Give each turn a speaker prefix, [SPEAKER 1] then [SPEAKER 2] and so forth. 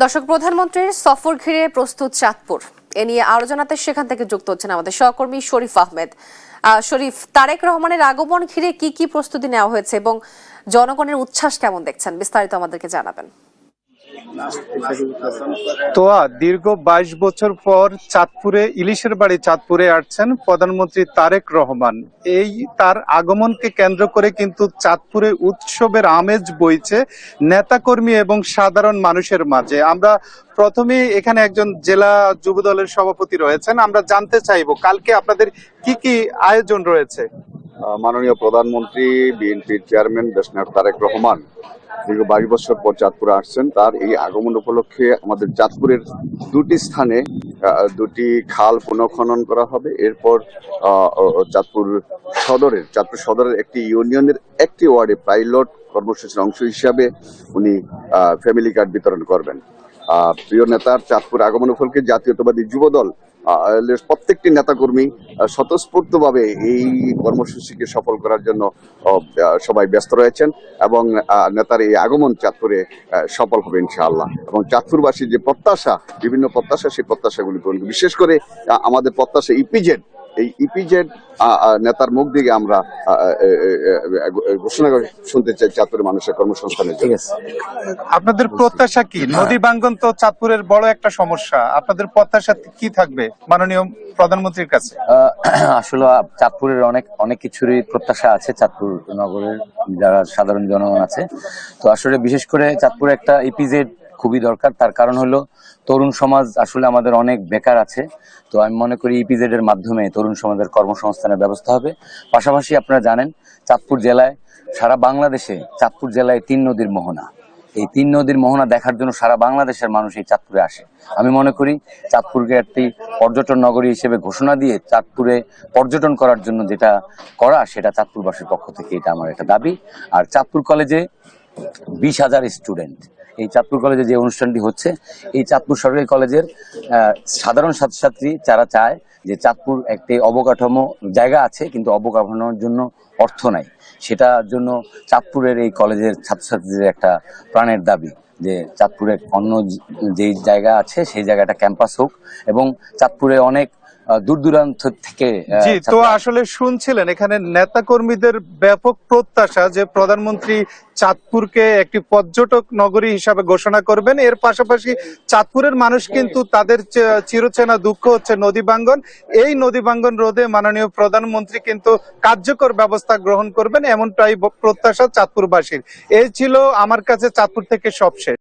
[SPEAKER 1] দর্শক, প্রধানমন্ত্রীর সফর ঘিরে প্রস্তুত চাঁদপুর, এ নিয়ে আরো জানাতে সেখান থেকে যুক্ত হচ্ছেন আমাদের সহকর্মী শরীফ আহমেদ। শরীফ, তারেক রহমানের আগমন ঘিরে কি কি প্রস্তুতি নেওয়া হয়েছে এবং জনগণের উচ্ছ্বাস কেমন দেখছেন, বিস্তারিত আমাদেরকে জানাবেন।
[SPEAKER 2] তোয়া দীর্ঘ 22 বছর পর চাঁদপুরে, ইলিশের বাড়ি চাঁদপুরে আসছেন প্রধানমন্ত্রী তারেক রহমান। এই তার আগমনকে কেন্দ্র করে কিন্তু চাঁদপুরে উৎসবের আমেজ বইছে নেতাকর্মী এবং সাধারণ মানুষের মাঝে। আমরা প্রথমে এখানে একজন জেলা যুব দলের সভাপতি রয়েছেন, আমরা জানতে চাইবো কালকে আপনাদের কি কি আয়োজন রয়েছে।
[SPEAKER 3] মাননীয় প্রধানমন্ত্রী বিএনপির চেয়ারম্যান দেশনায়ক তারেক রহমান দীর্ঘ 22 বছর পর চাঁদপুরে আসছেন। তার এই আগমন উপলক্ষে আমাদের চাঁদপুরের দুটি স্থানে দুটি খাল পুনঃখনন করা হবে। এরপর চাঁদপুর সদরের একটি ইউনিয়নের একটি ওয়ার্ডে পাইলট কর্মসূচির অংশ হিসাবে উনি ফ্যামিলি কার্ড বিতরণ করবেন। প্রিয় নেতার চাঁদপুর আগমন উপলক্ষে জাতীয়তাবাদী যুবদল প্রত্যেকটি নেতাকর্মী স্বতঃস্ফূর্তভাবে এই কর্মসূচিকে সফল করার জন্য সবাই ব্যস্ত রয়েছেন এবং নেতার এই আগমন চাঁদপুরে সফল হবে ইনশাআল্লাহ। এবং চাঁদপুরবাসীর যে প্রত্যাশা, বিভিন্ন প্রত্যাশা, সেই প্রত্যাশাগুলি পূরণ, বিশেষ করে আমাদের প্রত্যাশা ইপিজেড, এই ইপিজেড নেতার মুখ দিকে আমরা ঘোষণা শুনতে চাই চাঁদপুরের মানুষের কর্মসংস্থানের জন্য।
[SPEAKER 2] আপনাদের প্রত্যাশা কি? নদী ভাঙ্গন তো চাঁদপুরের বড় একটা সমস্যা, আপনাদের প্রত্যাশা কি থাকবে মাননীয় প্রধানমন্ত্রীর কাছে?
[SPEAKER 4] আসলে চাঁদপুরের অনেক কিছুরই প্রত্যাশা আছে চাঁদপুর নগরের যারা সাধারণ জনগণ আছে। তো আসলে বিশেষ করে চাঁদপুরে একটা ইপিজেড খুবই দরকার। তার কারণ হলো তরুণ সমাজ আসলে আমাদের অনেক বেকার আছে। তো আমি মনে করি ইপিজেড এর মাধ্যমে তরুণ সমাজের কর্মসংস্থানের ব্যবস্থা হবে। পাশাপাশি আপনারা জানেন চাঁদপুর জেলায়, সারা বাংলাদেশে চাঁদপুর জেলায় 3 নদীর মোহনা। এই 3 নদীর মোহনা দেখার জন্য সারা বাংলাদেশের মানুষ এই চাঁদপুরে আসে। আমি মনে করি চাঁদপুরকে একটি পর্যটন নগরী হিসেবে ঘোষণা দিয়ে চাঁদপুরে পর্যটন করার জন্য যেটা করা, সেটা চাঁদপুরবাসীর পক্ষ থেকে এটা আমার একটা দাবি। আর চাঁদপুর কলেজে 20,000 স্টুডেন্ট, এই চাঁদপুর কলেজে যে অনুষ্ঠানটি হচ্ছে, এই চাঁদপুর সরকারি কলেজের সাধারণ ছাত্রছাত্রী যারা চায় যে চাঁদপুর একটি অবকাঠামো জায়গা আছে কিন্তু অবকাঠামোর জন্য অর্থ নাই, সেটার জন্য চাঁদপুরের এই কলেজের ছাত্রছাত্রীদের একটা প্রাণের দাবি যে চাঁদপুরে অন্য যেই জায়গা আছে সেই জায়গাটা ক্যাম্পাস হোক এবং চাঁদপুরে অনেক দূর দূরান্ত থেকে।
[SPEAKER 2] জি, তো আসলে শুনছিলেন এখানে নেতা কর্মীদের ব্যাপক প্রত্যাশা যে প্রধানমন্ত্রী চাঁদপুরকে একটি পর্যটক নগরী হিসাবে ঘোষণা করবেন। এর পাশাপাশি চাঁদপুরের মানুষ কিন্তু তাদের চিরচেনা দুঃখ হচ্ছে নদী ভাঙ্গন। এই নদী ভাঙ্গন রোধে মাননীয় প্রধানমন্ত্রী কিন্তু কার্যকর ব্যবস্থা গ্রহণ করবেন, এমনটাই প্রত্যাশা চাঁদপুরবাসীর। এই ছিল আমার কাছে চাঁদপুর থেকে সবশেষ।